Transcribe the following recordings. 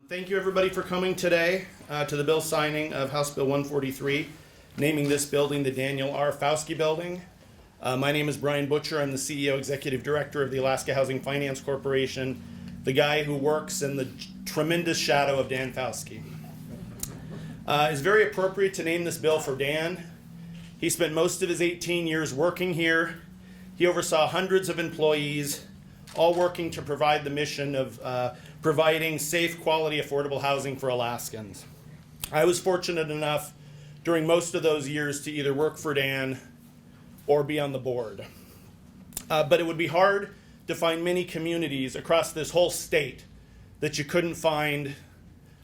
Thank you everybody for coming today to the bill signing of House Bill 143, naming this building the Daniel R. Fauske Building. My name is Brian Butcher. I'm the CEO, Executive Director of the Alaska Housing Finance Corporation, the guy who works in the tremendous shadow of Dan Fauske. It's very appropriate to name this bill for Dan. He spent most of his 18 years working here. He oversaw hundreds of employees, all working to provide the mission of providing safe, quality, affordable housing for Alaskans. I was fortunate enough during most of those years to either work for Dan or be on the board. But it would be hard to find many communities across this whole state that you couldn't find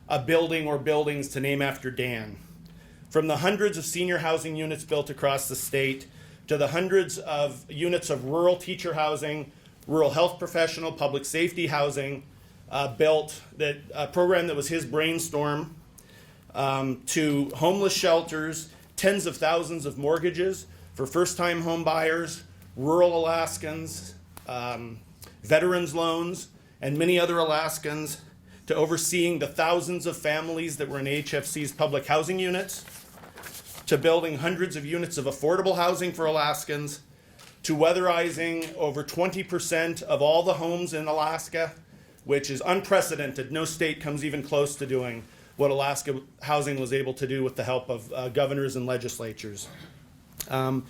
a building or buildings to name after Dan. From the hundreds of senior housing units built across the state to the hundreds of units of rural teacher housing, rural health professional, public safety housing built, that a program that was his brainstorm, to homeless shelters, tens of thousands of mortgages for first-time home buyers, rural Alaskans, veterans loans, and many other Alaskans, to overseeing the thousands of families that were in AHFC's public housing units, to building hundreds of units of affordable housing for Alaskans, to weatherizing over 20% of all the homes in Alaska, which is unprecedented. No state comes even close to doing what Alaska Housing was able to do with the help of governors and legislatures. To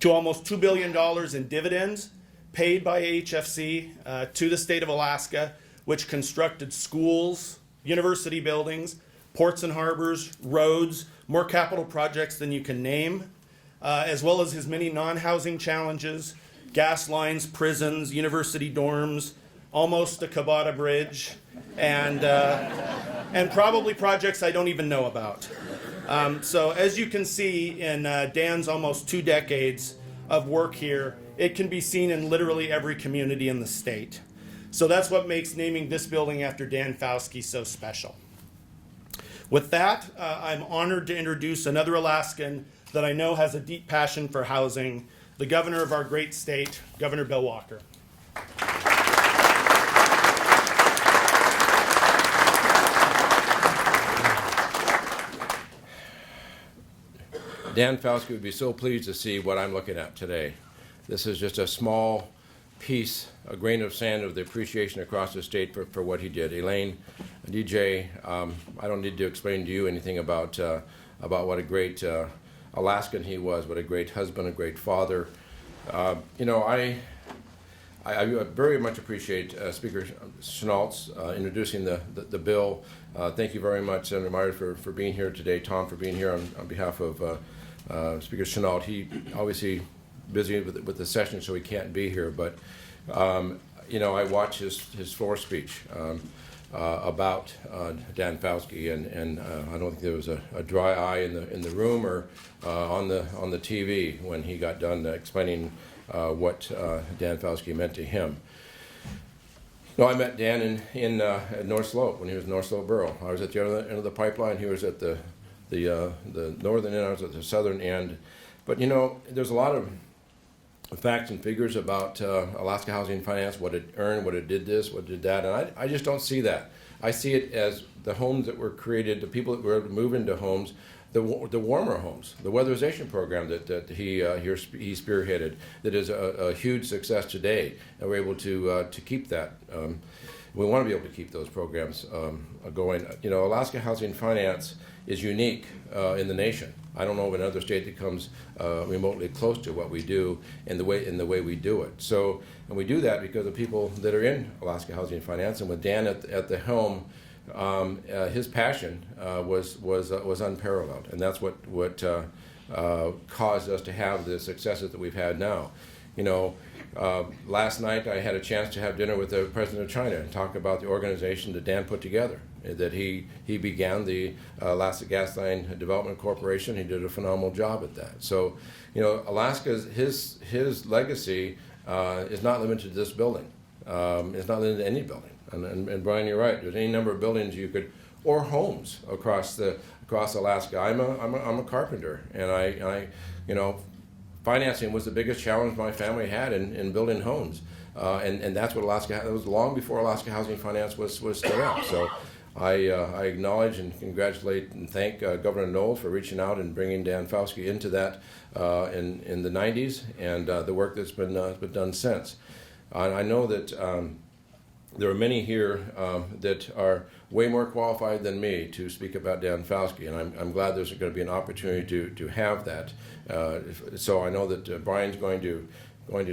almost $2 billion in dividends paid by AHFC to the state of Alaska, which constructed schools, university buildings, ports and harbors, roads, more capital projects than you can name, as well as his many non-housing challenges, gas lines, prisons, university dorms, almost a Kabata bridge, and probably projects I don't even know about. So as you can see in Dan's almost 2 decades of work here, it can be seen in literally every community in the state. So that's what makes naming this building after Dan Fauske so special. With that, I'm honored to introduce another Alaskan that I know has a deep passion for housing, the governor of our great state, Governor Bill Walker. Dan Fauske would be so pleased to see what I'm looking at today. This is just a small piece, a grain of sand of the appreciation across the state for what he did. Elaine, DJ, I don't need to explain to you anything about what a great Alaskan he was, what a great husband, a great father. I very much appreciate Speaker Chenault's introducing the bill. Thank you very much, Senator Myers, for being here today. Tom, for being here on behalf of Speaker Chenault. He obviously busy with the session, so he can't be here. But I watched his floor speech about Dan Fauske, and I don't think there was a dry eye in the room or on the TV when he got done explaining what Dan Fauske meant to him. I met Dan at North Slope when he was North Slope Borough. I was at the other end of the pipeline. He was at the northern end. I was at the southern end. But there's a lot of facts and figures about Alaska Housing Finance, what it earned, what it did this, what it did that, and I just don't see that. I see it as the homes that were created, the people that were able to move into homes, the warmer homes, the weatherization program that he spearheaded, that is a huge success today, and we're able to keep that. We want to be able to keep those programs going. Alaska Housing Finance is unique in the nation. I don't know of another state that comes remotely close to what we do in the way we do it. So, and we do that because of people that are in Alaska Housing Finance, and with Dan at the helm, his passion was unparalleled, and that's what caused us to have the successes that we've had now. Last night I had a chance to have dinner with the president of China and talk about the organization that Dan put together, that he began the Alaska Gas Line Development Corporation. He did a phenomenal job at that. So, Alaska's his legacy is not limited to this building. It's not limited to any building. And Brian, you're right. There's any number of buildings you could, or homes across Alaska. I'm a carpenter, and I financing was the biggest challenge my family had in building homes. And that's what Alaska, it was long before Alaska Housing Finance was set up. So I acknowledge and congratulate and thank Governor Knoll for reaching out and bringing Dan Fauske into that in the 90s, and the work that's been done since. I know that there are many here that are way more qualified than me to speak about Dan Fauske, and I'm glad there's going to be an opportunity to have that. So I know that Brian's going to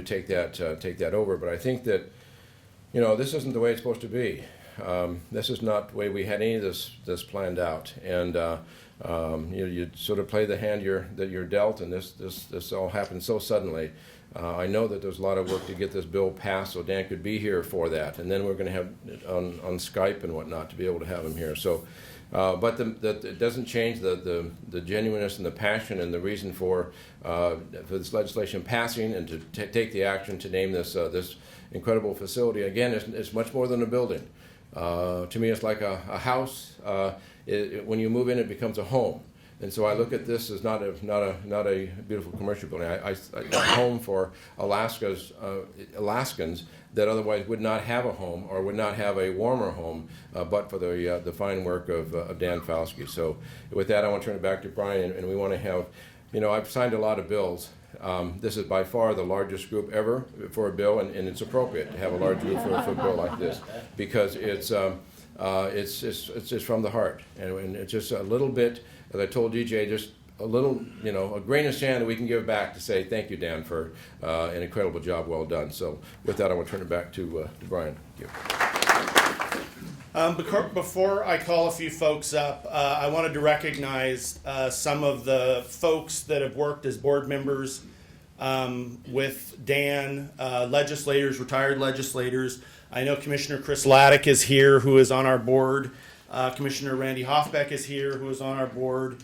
take that over, but I think that, you know, this isn't the way it's supposed to be. This is not the way we had any of this planned out, and you sort of play the hand that you're dealt, and this all happened so suddenly. I know that there's a lot of work to get this bill passed, so Dan could be here for that, and then we're going to have it on Skype and whatnot to be able to have him here. So, but it doesn't change the genuineness and the passion and the reason for this legislation passing and to take the action to name this incredible facility. Again, it's much more than a building. To me, it's like a house. When you move in, it becomes a home. And so I look at this as not a beautiful commercial building. A home for Alaskans that otherwise would not have a home or would not have a warmer home, but for the fine work of Dan Fauske. So with that, I want to turn it back to Brian, and we want to have, you know, I've signed a lot of bills. This is by far the largest group ever for a bill, and it's appropriate to have a large group for a bill like this, because it's just from the heart, and it's just a little bit, as I told DJ, just a little, you know, a grain of sand that we can give back to say thank you, Dan, for an incredible job well done. So with that, I want to turn it back to Brian. Thank you. Before I call a few folks up, I wanted to recognize some of the folks that have worked as board members with Dan, legislators, retired legislators. I know Commissioner Chris Laddick is here, who is on our board. Commissioner Randy Hoffbeck is here, who is on our board.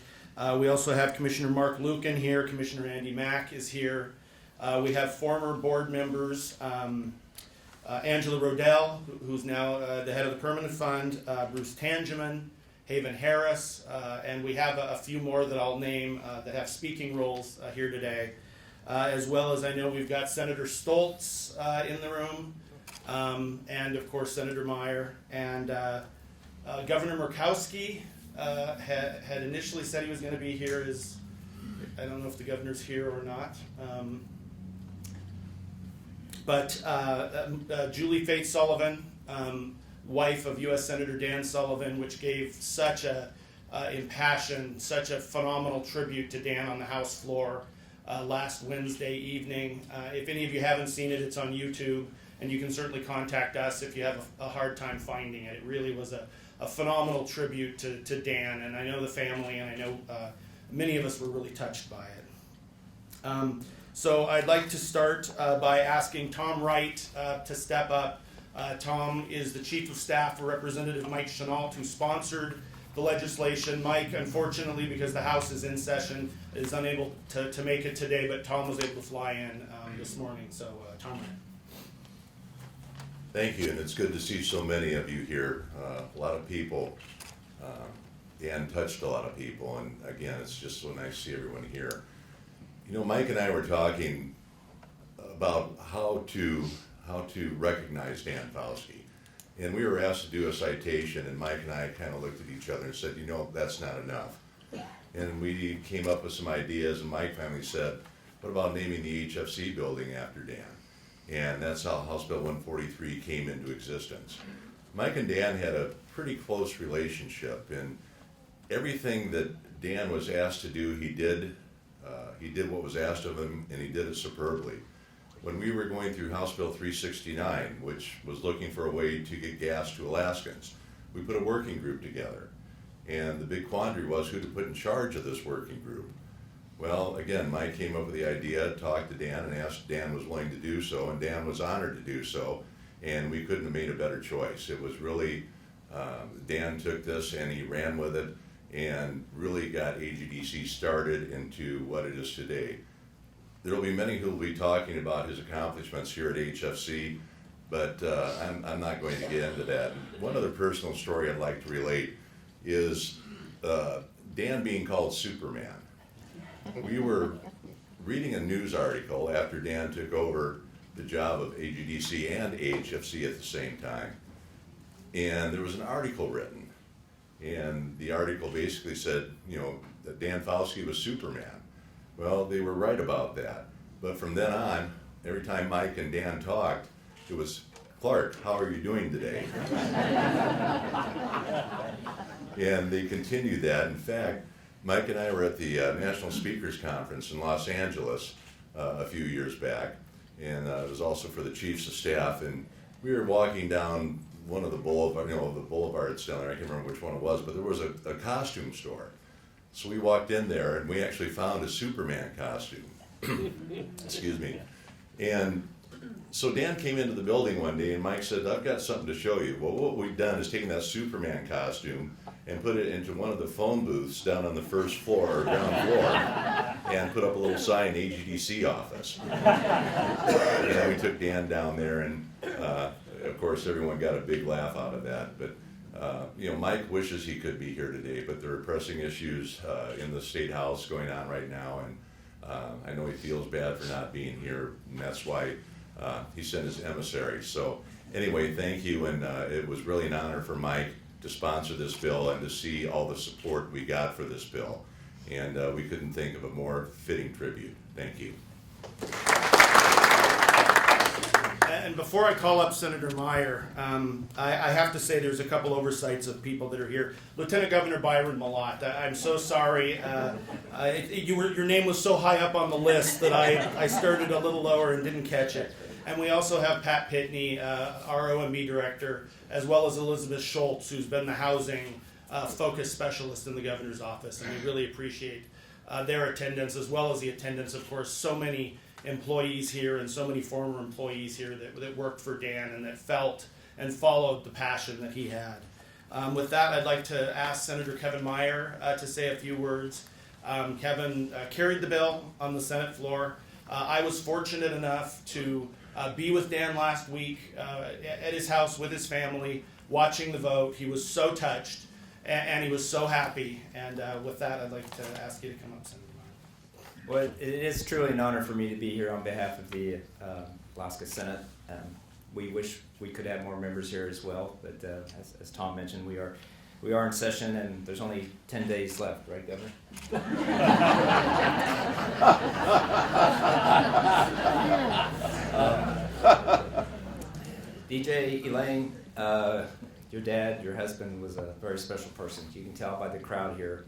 We also have Commissioner Mark Lucan here. Commissioner Andy Mack is here. We have former board members, Angela Rodell, who's now the head of the Permanent Fund, Bruce Tangeman, Haven Harris, and we have a few more that I'll name that have speaking roles here today. As well as I know we've got Senator Stoltz in the room, and of course Senator Meyer, and Governor Murkowski had initially said he was going to be here. I don't know if the governor's here or not. But Julie Faith Sullivan, wife of U.S. Senator Dan Sullivan, which gave such a impassioned, such a phenomenal tribute to Dan on the House floor last Wednesday evening. If any of you haven't seen it, it's on YouTube, and you can certainly contact us if you have a hard time finding it. It really was a phenomenal tribute to Dan, and I know the family, and I know many of us were really touched by it. So I'd like to start by asking Tom Wright to step up. Tom is the Chief of Staff for Representative Mike Chenault, who sponsored the legislation. Mike, unfortunately, because the House is in session, is unable to make it today, but Tom was able to fly in this morning. So Tom Wright. Thank you, and it's good to see so many of you here. A lot of people. Dan touched a lot of people, and again, it's just so nice to see everyone here. You know, Mike and I were talking about how to recognize Dan Fauske, and we were asked to do a citation, and Mike and I kind of looked at each other and said, you know, that's not enough. And we came up with some ideas, and Mike finally said, what about naming the AHFC building after Dan? And that's how House Bill 143 came into existence. Mike and Dan had a pretty close relationship, and everything that Dan was asked to do, he did. He did what was asked of him, and he did it superbly. When we were going through House Bill 369, which was looking for a way to get gas to Alaskans, we put a working group together. And the big quandary was who to put in charge of this working group. Well, again, Mike came up with the idea, talked to Dan, and asked if Dan was willing to do so, and Dan was honored to do so, and we couldn't have made a better choice. It was really, Dan took this and he ran with it, and really got AGDC started into what it is today. There will be many who will be talking about his accomplishments here at AHFC, but I'm not going to get into that. One other personal story I'd like to relate is Dan being called Superman. We were reading a news article after Dan took over the job of AGDC and AHFC at the same time, and there was an article written and the article basically said, that Dan Fauske was Superman. Well, they were right about that. But from then on, every time Mike and Dan talked, it was, Clark, how are you doing today? And they continued that. In fact, Mike and I were at the National Speakers Conference in Los Angeles a few years back, and it was also for the chiefs of staff, and we were walking down one of the boulevards down there. I can't remember which one it was, but there was a costume store. So we walked in there, and we actually found a Superman costume. Excuse me. And so Dan came into the building one day, and Mike said, I've got something to show you. Well, what we've done is taken that Superman costume and put it into one of the phone booths down on the first floor, or ground floor, and put up a little sign, AGDC office. And we took Dan down there, and of course everyone got a big laugh out of that. But Mike wishes he could be here today, but there are pressing issues in the State House going on right now, and I know he feels bad for not being here, and that's why he sent his emissary. So anyway, thank you, and it was really an honor for Mike to sponsor this bill and to see all the support we got for this bill. And we couldn't think of a more fitting tribute. Thank you. And before I call up Senator Meyer, I have to say there's a couple oversights of people that are here. Lieutenant Governor Byron Malott, I'm so sorry. Your name was so high up on the list that I started a little lower and didn't catch it. And we also have Pat Pitney, our OMB director, as well as Elizabeth Schultz, who's been the housing focus specialist in the governor's office. And we really appreciate their attendance, as well as the attendance, of course, so many employees here and so many former employees here that worked for Dan and that felt and followed the passion that he had. With that, I'd like to ask Senator Kevin Meyer to say a few words. Kevin carried the bill on the Senate floor. I was fortunate enough to be with Dan last week at his house with his family, watching the vote. He was so touched and he was so happy. And with that, I'd like to ask you to come up, Senator. Well, it is truly an honor for me to be here on behalf of the Alaska Senate. We wish we could have more members here as well, but as Tom mentioned, we are in session, and there's only 10 days left, right, Governor? DJ, Elaine, your dad, your husband was a very special person. You can tell by the crowd here.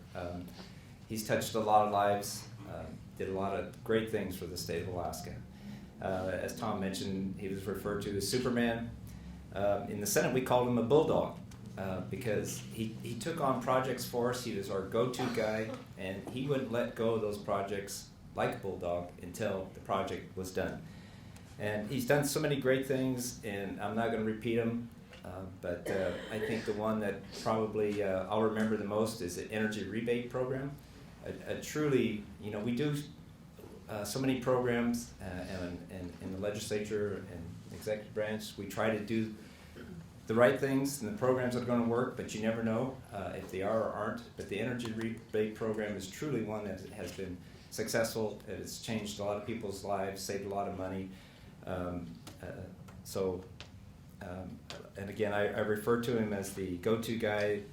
He's touched a lot of lives. Did a lot of great things for the state of Alaska. As Tom mentioned, he was referred to as Superman. In the Senate, we called him a bulldog because he took on projects for us. He was our go-to guy, and he wouldn't let go of those projects like a bulldog until the project was done. And he's done so many great things, and I'm not going to repeat them, but I think the one that probably I'll remember the most is the energy rebate program. Truly, we do so many programs in the legislature and executive branch. We try to do the right things, and the programs are going to work, but you never know if they are or aren't. But the energy rebate program is truly one that has been successful. It's changed a lot of people's lives, saved a lot of money. And again, I refer to him as the go-to guy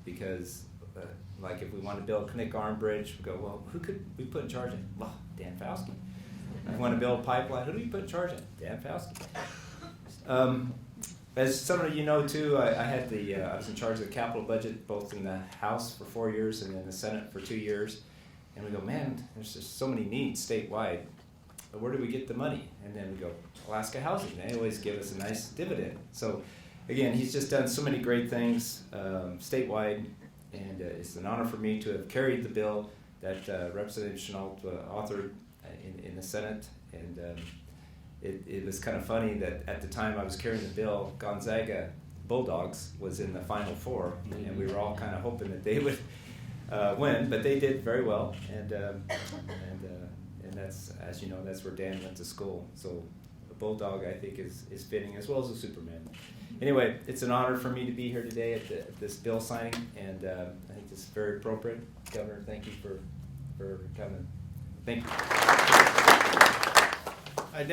because like if we want to build Knik Arm Bridge, we go, well, who could we put in charge of it? Well, Dan Fauske. If we want to build a pipeline, who do we put in charge of it? Dan Fauske. As some of you know too, I was in charge of the capital budget both in the House for 4 years and in the Senate for 2 years. And we go, man, there's just so many needs statewide. But where do we get the money? And then we go, Alaska Housing. They always give us a nice dividend. So again, he's just done so many great things statewide. And it's an honor for me to have carried the bill that Representative Chenault authored in the Senate. And it was kind of funny that at the time I was carrying the bill, Gonzaga Bulldogs was in the Final Four, and we were all kind of hoping that they would win, but they did very well. And that's, as you know, that's where Dan went to school. So a Bulldog, I think, is fitting, as well as a Superman. Anyway, it's an honor for me to be here today at this bill signing, and I think this is very appropriate. Governor, thank you for coming. Thank you. I'd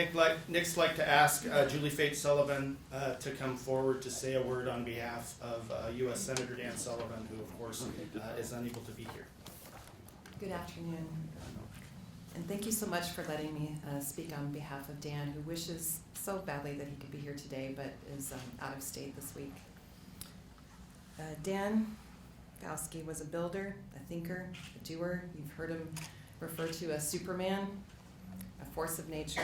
next like to ask Julie Fate Sullivan to come forward to say a word on behalf of U.S. Senator Dan Sullivan, who of course is unable to be here. Good afternoon, and thank you so much for letting me speak on behalf of Dan, who wishes so badly that he could be here today, but is out of state this week. Dan Fauske was a builder, a thinker, a doer. You've heard him referred to as Superman, a force of nature.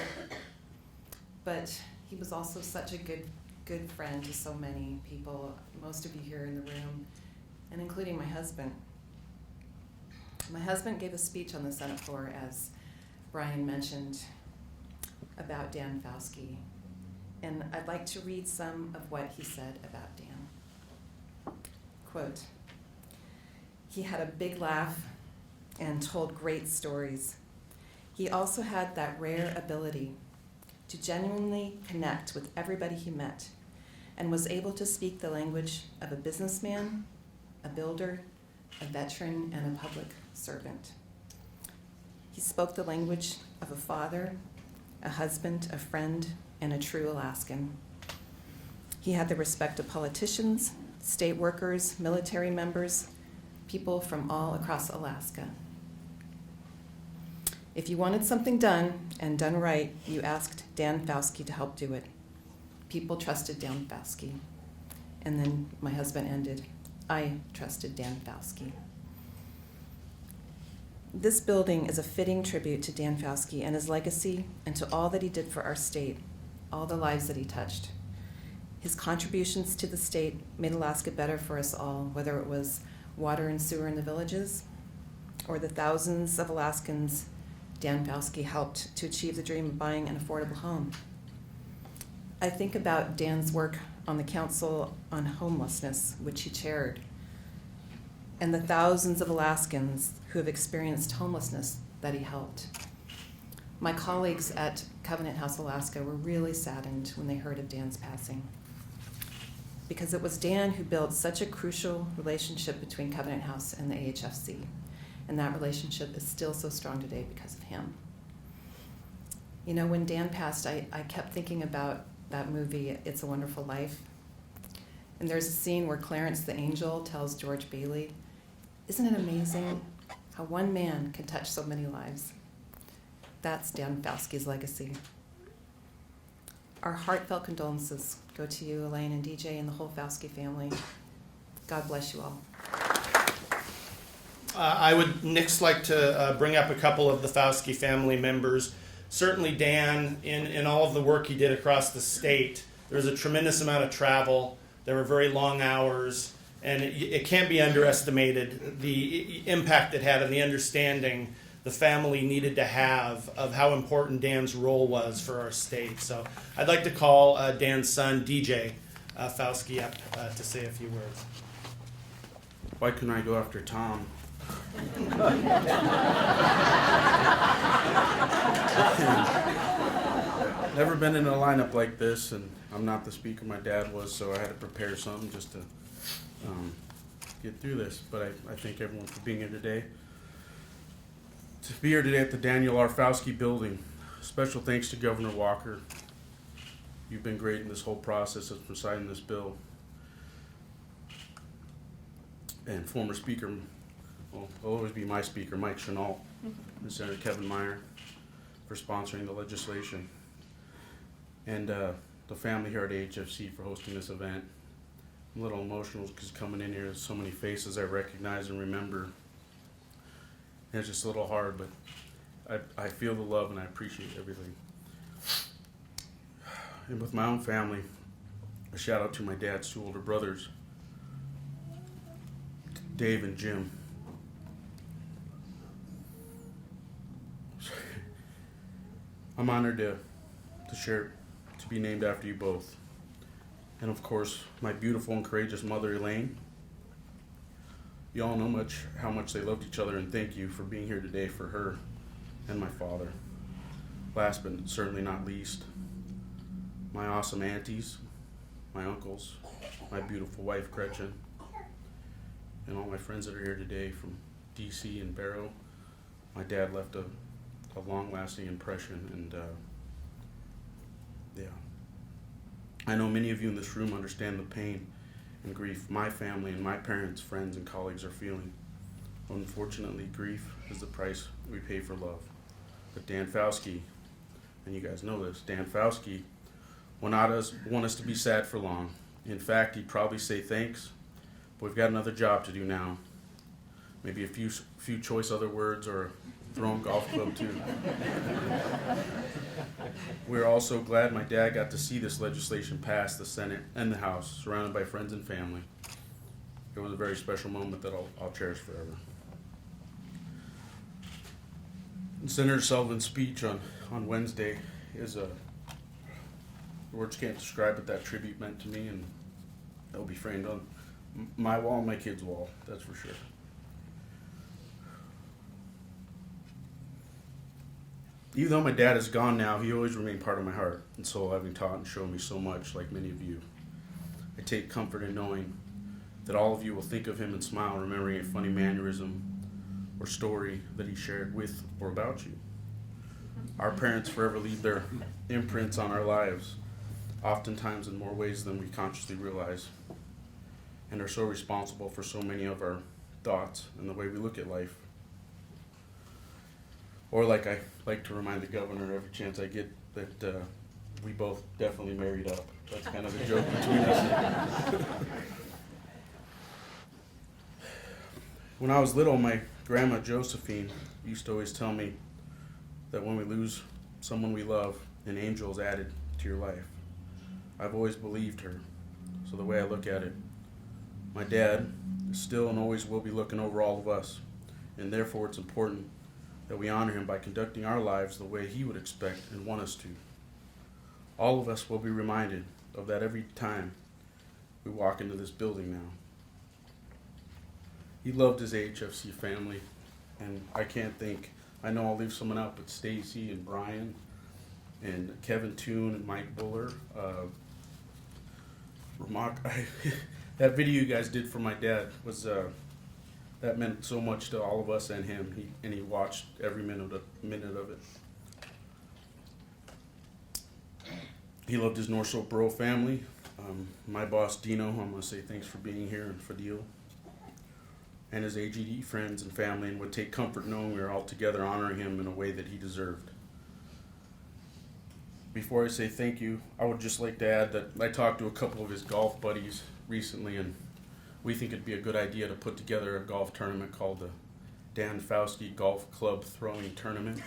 But he was also such a good friend to so many people, most of you here in the room, and including my husband. My husband gave a speech on the Senate floor, as Brian mentioned, about Dan Fauske. And I'd like to read some of what he said about Dan. Quote, "He had a big laugh and told great stories. He also had that rare ability to genuinely connect with everybody he met and was able to speak the language of a businessman, a builder, a veteran, and a public servant. He spoke the language of a father, a husband, a friend, and a true Alaskan. He had the respect of politicians, state workers, military members, people from all across Alaska. If you wanted something done and done right, you asked Dan Fauske to help do it. People trusted Dan Fauske." And then my husband ended, "I trusted Dan Fauske." This building is a fitting tribute to Dan Fauske and his legacy and to all that he did for our state, all the lives that he touched. His contributions to the state made Alaska better for us all, whether it was water and sewer in the villages or the thousands of Alaskans Dan Fauske helped to achieve the dream of buying an affordable home. I think about Dan's work on the Council on Homelessness, which he chaired, and the thousands of Alaskans who have experienced homelessness that he helped. My colleagues at Covenant House Alaska were really saddened when they heard of Dan's passing, because it was Dan who built such a crucial relationship between Covenant House and the AHFC, and that relationship is still so strong today because of him. You know, when Dan passed, I kept thinking about that movie, It's a Wonderful Life. And there's a scene where Clarence the Angel tells George Bailey, "Isn't it amazing how one man can touch so many lives?" That's Dan Fauske's legacy. Our heartfelt condolences go to you, Elaine and DJ, and the whole Fauske family. God bless you all. I would next like to bring up a couple of the Fauske family members. Certainly Dan, in all of the work he did across the state, there was a tremendous amount of travel. There were very long hours, and it can't be underestimated the impact it had and the understanding the family needed to have of how important Dan's role was for our state. So I'd like to call Dan's son, DJ Fauske, up to say a few words. Why couldn't I go after Tom? Never been in a lineup like this, and I'm not the speaker my dad was, so I had to prepare something just to get through this. But I thank everyone for being here today. To be here today at the Daniel R. Fauske building, special thanks to Governor Walker. You've been great in this whole process of signing this bill. And former Speaker, well, he'll always be my speaker, Mike Chenault, and Senator Kevin Meyer for sponsoring the legislation. And the family here at AHFC for hosting this event. I'm a little emotional because coming in here, there's so many faces I recognize and remember. And it's just a little hard, but I feel the love and I appreciate everything. And with my own family, a shout out to my dad's two older brothers, Dave and Jim. I'm honored to share, to be named after you both. And of course, my beautiful and courageous mother, Elaine. You all know how much they loved each other, and thank you for being here today for her and my father. Last but certainly not least, my awesome aunties, my uncles, my beautiful wife, Gretchen, and all my friends that are here today from DC and Barrow. My dad left a long-lasting impression, and Yeah. I know many of you in this room understand the pain and grief my family and my parents, friends, and colleagues are feeling. Unfortunately, grief is the price we pay for love. But Dan Fauske, and you guys know this, Dan Fauske will not want us to be sad for long. In fact, he'd probably say thanks, but we've got another job to do now. Maybe a few choice other words or a thrown golf club too. We're also glad my dad got to see this legislation pass the Senate and the House, surrounded by friends and family. It was a very special moment that I'll cherish forever. And Senator Sullivan's speech on Wednesday is words can't describe what that tribute meant to me, and that will be framed on my wall and my kids' wall, that's for sure. Even though my dad is gone now, he always remained part of my heart and soul, having taught and shown me so much, like many of you. I take comfort in knowing that all of you will think of him and smile, remembering a funny mannerism or story that he shared with or about you. Our parents forever leave their imprints on our lives, oftentimes in more ways than we consciously realize, and are so responsible for so many of our thoughts and the way we look at life. Or like I like to remind the governor every chance I get that we both definitely married up. That's kind of the joke between us. When I was little, my grandma Josephine used to always tell me that when we lose someone we love, an angel is added to your life. I've always believed her. So the way I look at it, my dad is still and always will be looking over all of us, and therefore it's important that we honor him by conducting our lives the way he would expect and want us to. All of us will be reminded of that every time we walk into this building now. He loved his AHFC family, and I know I'll leave someone out, but Stacy and Brian and Kevin Toon and Mike Buller, that video you guys did for my dad was that meant so much to all of us and him. He watched every minute of it. He loved his North Slope Borough family. My boss Dino, I'm gonna say thanks for being here, and Fadil, and his AGD friends and family, and would take comfort knowing we were all together honoring him in a way that he deserved. Before I say thank you, I would just like to add that I talked to a couple of his golf buddies recently, and we think it'd be a good idea to put together a golf tournament called the Dan Fauske Golf Club Throwing Tournament.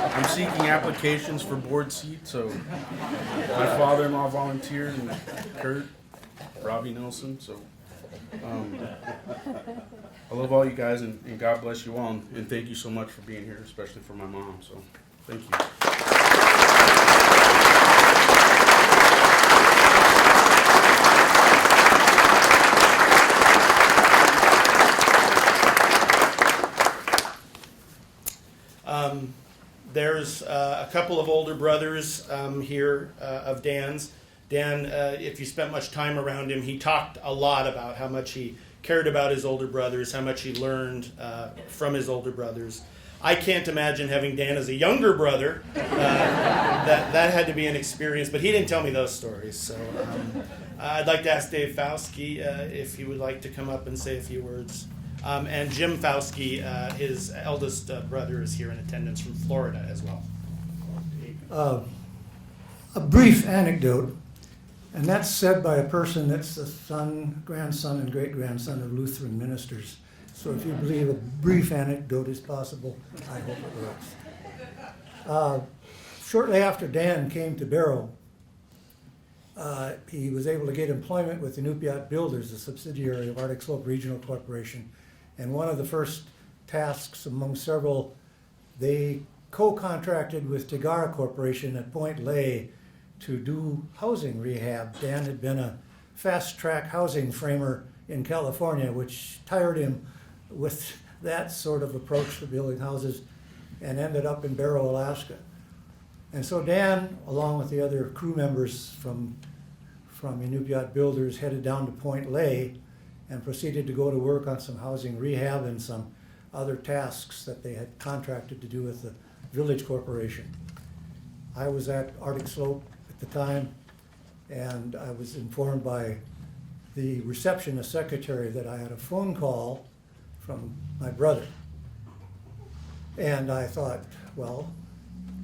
I'm seeking applications for board seats, so my father-in-law volunteered, and Kurt, Robbie Nelson, so I love all you guys, and God bless you all, and thank you so much for being here, especially for my mom, so thank you. There's a couple of older brothers here of Dan's. Dan, if you spent much time around him, he talked a lot about how much he cared about his older brothers, how much he learned from his older brothers. I can't imagine having Dan as a younger brother. That had to be an experience, but he didn't tell me those stories. So I'd like to ask Dave Fauske if he would like to come up and say a few words. And Jim Fauske, his eldest brother, is here in attendance from Florida as well. A brief anecdote, and that's said by a person that's the son, grandson, and great-grandson of Lutheran ministers. So if you believe a brief anecdote is possible, I hope it works. Shortly after Dan came to Barrow, he was able to get employment with Inupiat Builders, a subsidiary of Arctic Slope Regional Corporation. And one of the first tasks among several, they co-contracted with Tigara Corporation at Point Lay to do housing rehab. Dan had been a fast-track housing framer in California, which tired him with that sort of approach to building houses, and ended up in Barrow, Alaska. And so Dan, along with the other crew members from Inupiat Builders, headed down to Point Lay and proceeded to go to work on some housing rehab and some other tasks that they had contracted to do with the village corporation. I was at Arctic Slope at the time, and I was informed by the receptionist secretary that I had a phone call from my brother. And I thought, well,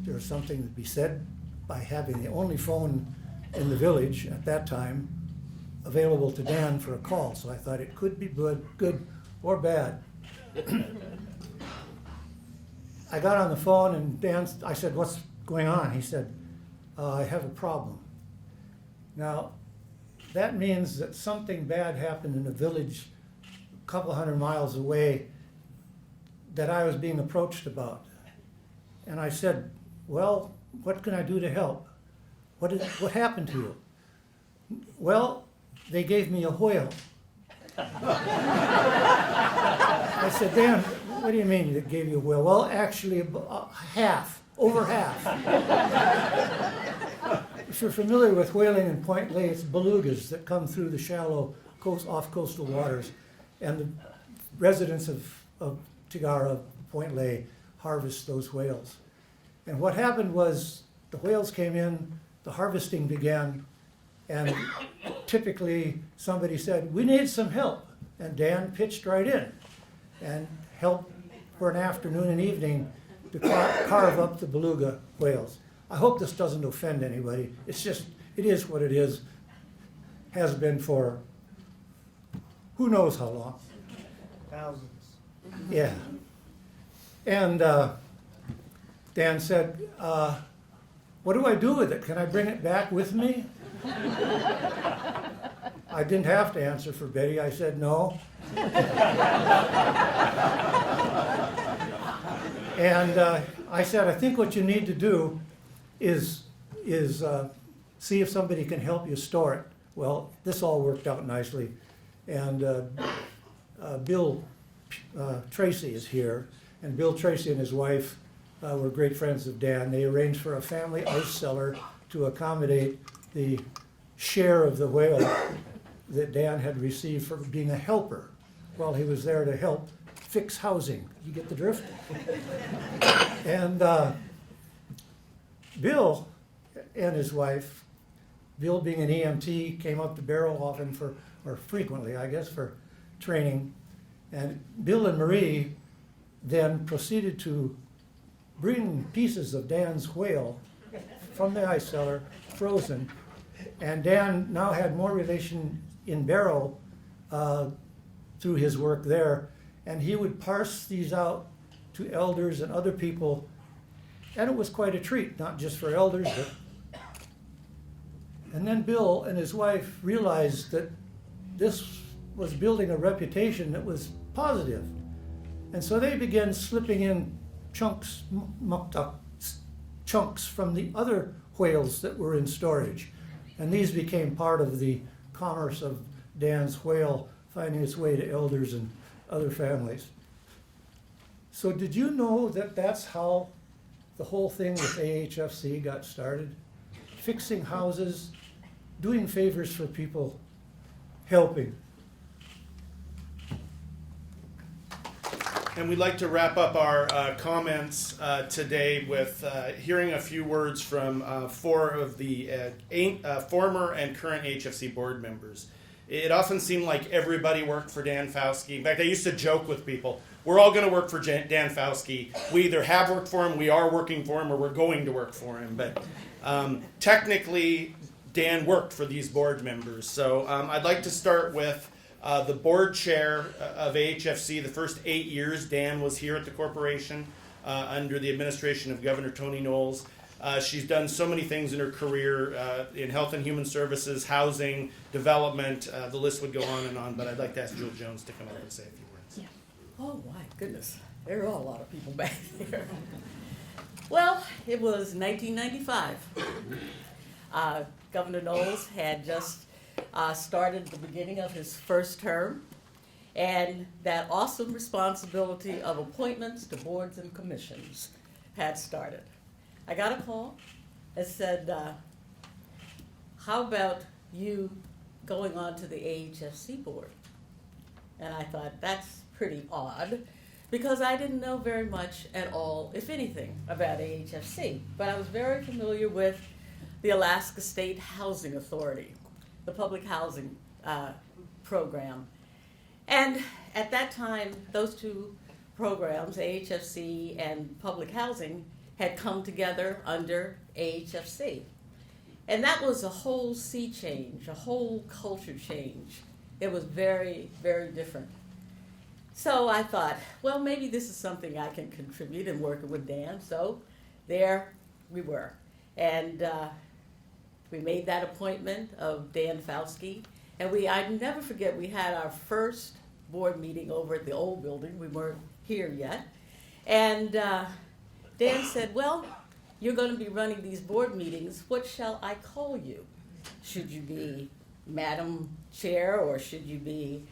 there's something to be said by having the only phone in the village at that time available to Dan for a call. So I thought it could be good or bad. I got on the phone and I said, what's going on? He said, I have a problem. Now, that means that something bad happened in a village a couple hundred miles away that I was being approached about. And I said, well, what can I do to help? What happened to you? Well, they gave me a whale. I said, Dan, what do you mean they gave you a whale? Well, actually, over half. If you're familiar with whaling in Point Lay, it's belugas that come through the shallow off-coastal waters. And the residents of Tigara, Point Lay, harvest those whales. And what happened was the whales came in, the harvesting began, and typically somebody said, we need some help. And Dan pitched right in and helped for an afternoon and evening to carve up the beluga whales. I hope this doesn't offend anybody. It's just, it is what it is. Has been for who knows how long. Thousands. Yeah. And Dan said, what do I do with it? Can I bring it back with me? I didn't have to answer for Betty. I said no. And I said, I think what you need to do is see if somebody can help you store it. Well, this all worked out nicely. And Bill Tracy is here. And Bill Tracy and his wife were great friends of Dan. They arranged for a family ice cellar to accommodate the share of the whale that Dan had received for being a helper while he was there to help fix housing. You get the drift? And Bill and his wife, Bill being an EMT, came up to Barrow often or frequently, I guess, for training. And Bill and Marie then proceeded to bring pieces of Dan's whale from the ice cellar, frozen. And Dan now had more relation in Barrow through his work there. And he would parse these out to elders and other people. And it was quite a treat, not just for elders, but. And then Bill and his wife realized that this was building a reputation that was positive. And so they began slipping in chunks, mucked up chunks from the other whales that were in storage. And these became part of the commerce of Dan's whale finding its way to elders and other families. So did you know that that's how the whole thing with AHFC got started? Fixing houses, doing favors for people, helping. And we'd like to wrap up our comments today with hearing a few words from 4 of the former and current HFC board members. It often seemed like everybody worked for Dan Fauske. In fact, I used to joke with people, we're all going to work for Dan Fauske. We either have worked for him, we are working for him, or we're going to work for him. But technically, Dan worked for these board members. So I'd like to start with the board chair of AHFC. The first 8 years, Dan was here at the corporation under the administration of Governor Tony Knowles. She's done so many things in her career in health and human services, housing, development. The list would go on, but I'd like to ask Jill Jones to come up and say a few words. Yeah. Oh my goodness, there are a lot of people back there. Well, it was 1995. Governor Knowles had just started the beginning of his first term, and that awesome responsibility of appointments to boards and commissions had started. I got a call that said, how about you going on to the AHFC board? And I thought, that's pretty odd, because I didn't know very much at all, if anything, about AHFC. But I was very familiar with the Alaska State Housing Authority, the public housing program. And at that time, those two programs, AHFC and public housing, had come together under AHFC. And that was a whole sea change, a whole culture change. It was very, very different. So I thought, well, maybe this is something I can contribute in working with Dan. So there we were. And we made that appointment of Dan Fauske. And I never forget, we had our first board meeting over at the old building. We weren't here yet. And Dan said, well, you're going to be running these board meetings. What shall I call you? Should you be Madam Chair, or should you be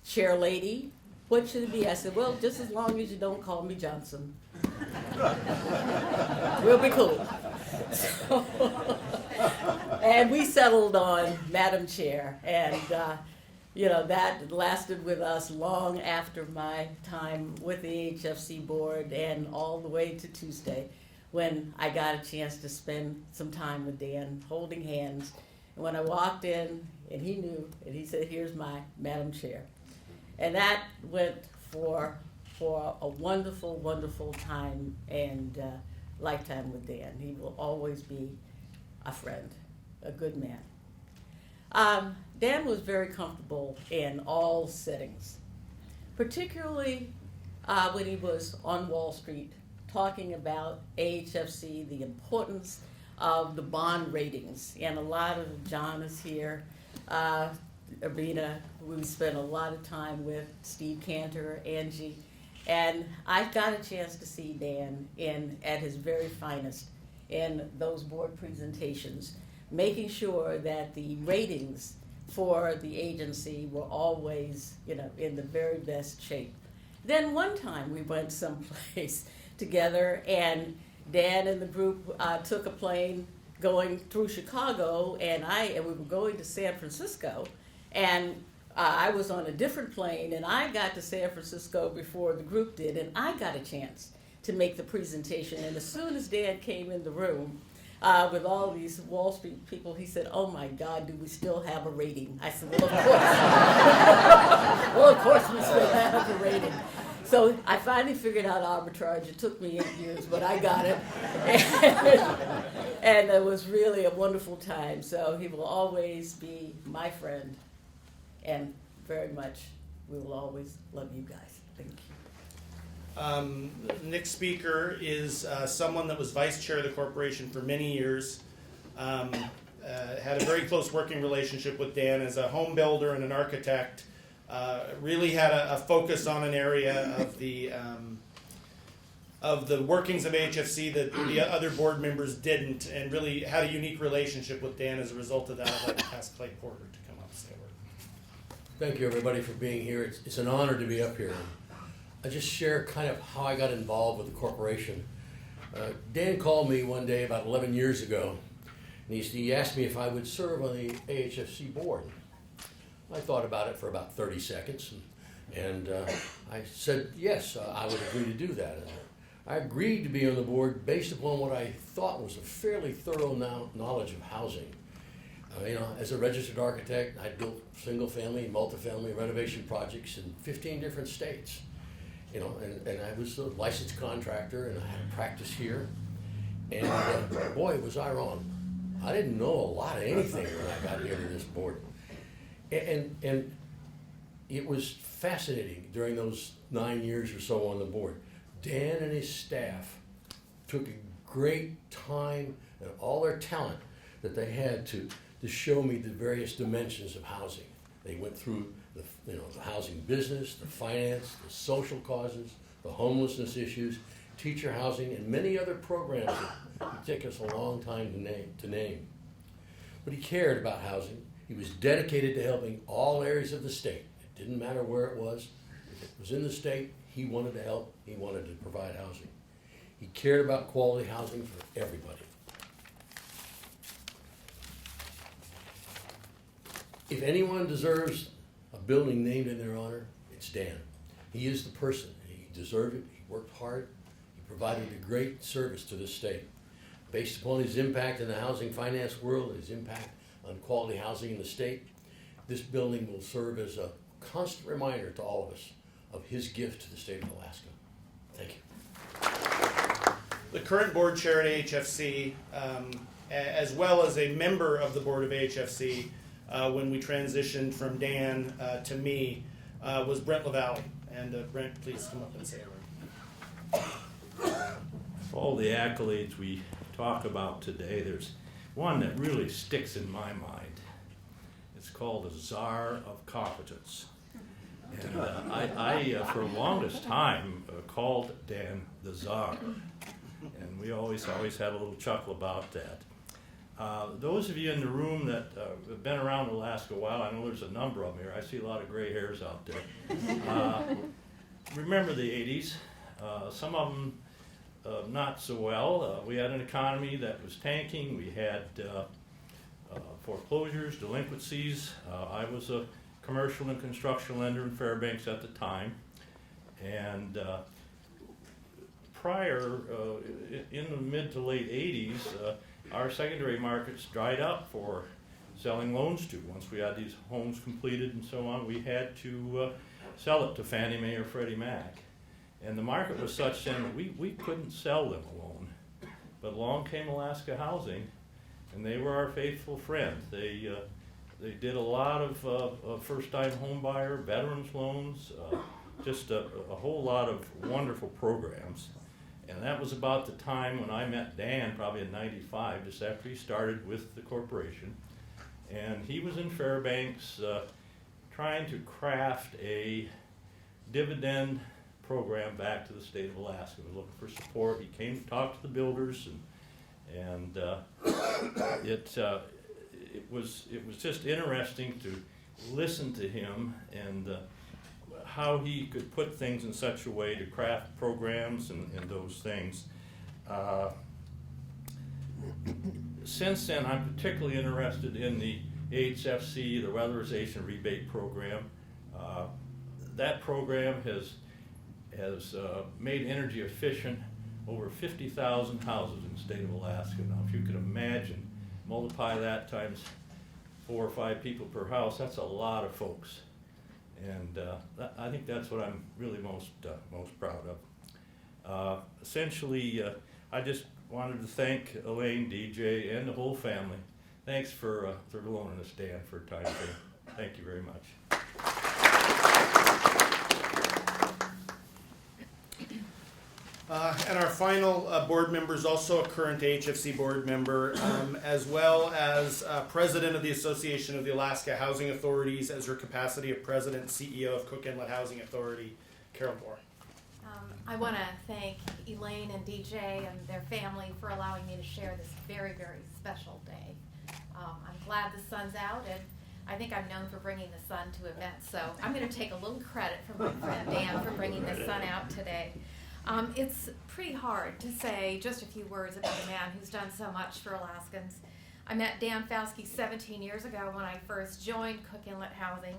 Chair Lady? What should it be? I said, well, just as long as you don't call me Johnson. We'll be cool. So, and we settled on Madam Chair. And that lasted with us long after my time with the AHFC board and all the way to Tuesday, when I got a chance to spend some time with Dan, holding hands. And when I walked in, and he knew, and he said, here's my Madam Chair. And that went for a wonderful, wonderful time and lifetime with Dan. He will always be a friend, a good man. Dan was very comfortable in all settings, particularly when he was on Wall Street talking about AHFC, the importance of the bond ratings. And a lot of John is here, Arena, we spent a lot of time with Steve Cantor, Angie, and I got a chance to see Dan at his very finest in those board presentations, making sure that the ratings for the agency were always, in the very best shape. Then one time we went someplace together, and Dan and the group took a plane going through Chicago, and we were going to San Francisco, and I was on a different plane, and I got to San Francisco before the group did, and I got a chance to make the presentation. And as soon as Dan came in the room with all these Wall Street people, he said, "Oh my God, do we still have a rating?" I said, "Well, of course." Well, of course we still have a rating. So I finally figured out arbitrage. It took me 8 years, but I got it. And it was really a wonderful time. So he will always be my friend. And very much, we will always love you guys. Thank you. Next speaker is someone that was vice chair of the corporation for many years. Had a very close working relationship with Dan as a home builder and an architect. Really had a focus on an area of the workings of AHFC that the other board members didn't, and really had a unique relationship with Dan as a result of that. I'd like to ask Clay Porter to come up and say a word. Thank you, everybody, for being here. It's an honor to be up here. I just share kind of how I got involved with the corporation. Dan called me one day about 11 years ago, and he asked me if I would serve on the AHFC board. I thought about it for about 30 seconds, and I said yes, I would agree to do that. I agreed to be on the board based upon what I thought was a fairly thorough knowledge of housing. As a registered architect, I built single-family, multifamily renovation projects in 15 different states. And I was a licensed contractor, and I had a practice here. And boy, was I wrong. I didn't know a lot of anything when I got here to this board. And it was fascinating during those 9 years or so on the board. Dan and his staff took a great time and all their talent that they had to show me the various dimensions of housing. They went through the housing business, the finance, the social causes, the homelessness issues, teacher housing, and many other programs that would take us a long time to name. But he cared about housing. He was dedicated to helping all areas of the state. It didn't matter where it was. If it was in the state, he wanted to help. He wanted to provide housing. He cared about quality housing for everybody. If anyone deserves a building named in their honor, it's Dan. He is the person. He deserved it. He worked hard. He provided a great service to the state. Based upon his impact in the housing finance world, his impact on quality housing in the state, this building will serve as a constant reminder to all of us of his gift to the state of Alaska. Thank you. The current board chair at AHFC, as well as a member of the board of AHFC, when we transitioned from Dan to me, was Brent LaValle. And Brent, please come up and say a word. All the accolades we talk about today, there's one that really sticks in my mind. It's called the Czar of Competence. And I for the longest time, called Dan the Czar. And we always had a little chuckle about that. Those of you in the room that have been around Alaska a while, I know there's a number of them here. I see a lot of gray hairs out there. Remember the 80s. Some of them not so well. We had an economy that was tanking. We had foreclosures, delinquencies. I was a commercial and construction lender in Fairbanks at the time. And prior, in the mid to late 80s, our secondary markets dried up for selling loans to. Once we had these homes completed and so on, we had to sell it to Fannie Mae or Freddie Mac. And the market was such then that we couldn't sell them a loan. But along came Alaska Housing, and they were our faithful friend. They did a lot of first-time home buyer, veterans loans, just a whole lot of wonderful programs. And that was about the time when I met Dan, probably in '95, just after he started with the corporation. And he was in Fairbanks trying to craft a dividend program back to the state of Alaska. He was looking for support. He came to talk to the builders, and it was just interesting to listen to him and how he could put things in such a way to craft programs and those things. Since then, I'm particularly interested in the AHFC, the Weatherization Rebate Program. That program has made energy efficient over 50,000 houses in the state of Alaska. Now, if you could imagine, multiply that times 4 or 5 people per house, that's a lot of folks. And I think that's what I'm really most proud of. Essentially, I just wanted to thank Elaine, DJ, and the whole family. Thanks for loaning us Dan for a time being. Thank you very much. And our final board member is also a current AHFC board member, as well as president of the Association of the Alaska Housing Authorities, as her capacity of president and CEO of Cook Inlet Housing Authority, Carol Moore. I want to thank Elaine and DJ and their family for allowing me to share this very, very special day. I'm glad the sun's out, and I think I'm known for bringing the sun to events, so I'm going to take a little credit from my friend Dan for bringing the sun out today. It's pretty hard to say just a few words about a man who's done so much for Alaskans. I met Dan Fauske 17 years ago when I first joined Cook Inlet Housing.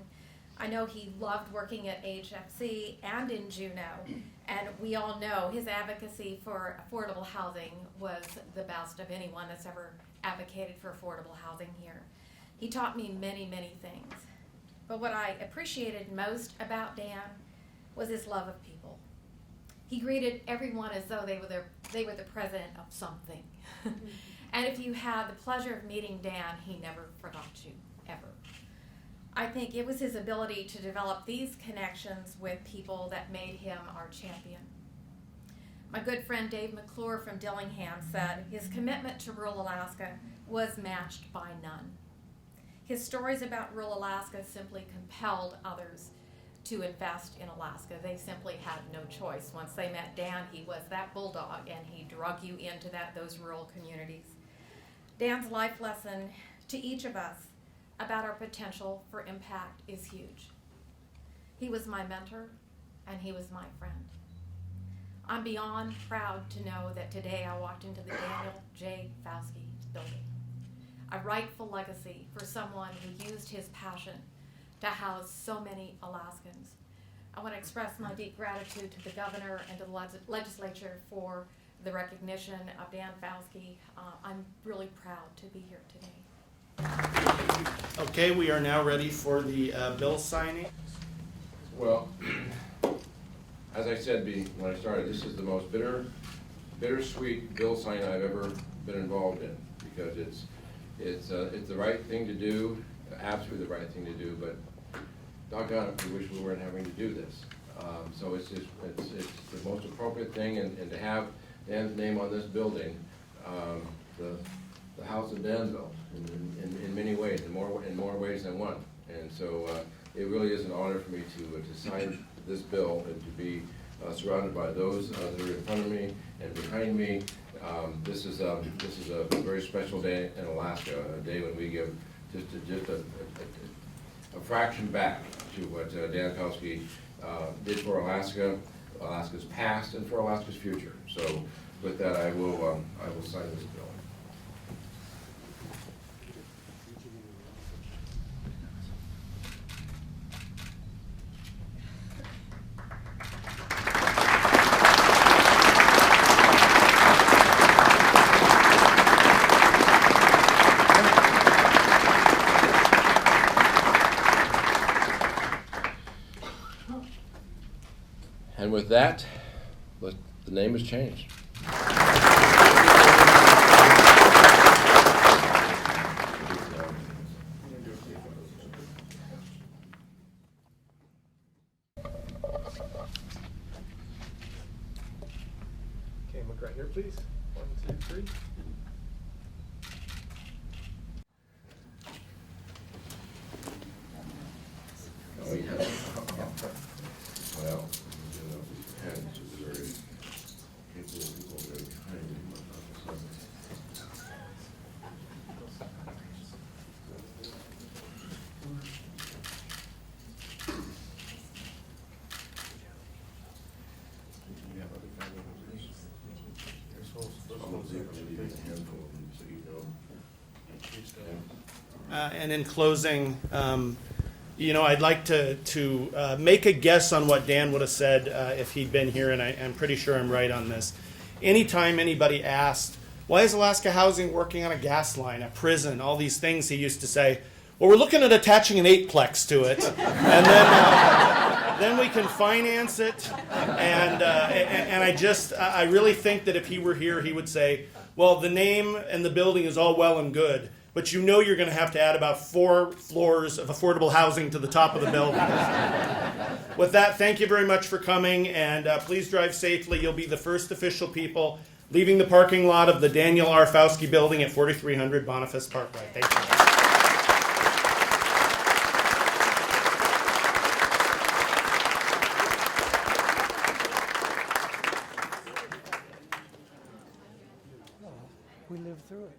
I know he loved working at AHFC and in Juneau, and we all know his advocacy for affordable housing was the best of anyone that's ever advocated for affordable housing here. He taught me many, many things. But what I appreciated most about Dan was his love of people. He greeted everyone as though they were the president of something. And if you had the pleasure of meeting Dan, he never forgot you, ever. I think it was his ability to develop these connections with people that made him our champion. My good friend Dave McClure from Dillingham said his commitment to rural Alaska was matched by none. His stories about rural Alaska simply compelled others to invest in Alaska. They simply had no choice. Once they met Dan, he was that bulldog, and he drug you into those rural communities. Dan's life lesson to each of us about our potential for impact is huge. He was my mentor, and he was my friend. I'm beyond proud to know that today I walked into the Daniel J. Fauske building, a rightful legacy for someone who used his passion to house so many Alaskans, I want to express my deep gratitude to the governor and to the legislature for the recognition of Dan Fauske. I'm really proud to be here today. Okay, we are now ready for the bill signing. Well, as I said when I started, this is the most bittersweet bill sign I've ever been involved in, because it's the right thing to do, absolutely the right thing to do, but doggone it, we wish we weren't having to do this. So it's the most appropriate thing, and to have Dan's name on this building, the house of Dan built in many ways, in more ways than one. And so it really is an honor for me to sign this bill and to be surrounded by those that are in front of me and behind me. This is a very special day in Alaska, a day when we give just a fraction back to what Dan Fauske did for Alaska, Alaska's past, and for Alaska's future. So with that, I will sign this bill. And with that, the name has changed. Okay, look right here, please. 1, 2, 3. Oh, yeah. Well, hands are very people are very kind. Do you have other family members? A handful of them, so you know. And in closing, I'd like to make a guess on what Dan would have said if he'd been here, and I'm pretty sure I'm right on this. Anytime anybody asked, why is Alaska Housing working on a gas line, a prison, all these things, he used to say, well, we're looking at attaching an 8-plex to it, and then we can finance it. And I really think that if he were here, he would say, well, the name and the building is all well and good, but you're going to have to add about 4 floors of affordable housing to the top of the building. With that, thank you very much for coming, and please drive safely. You'll be the first official people leaving the parking lot of the Daniel R. Fauske building at 4300 Boniface Parkway. Thank you. We lived through it.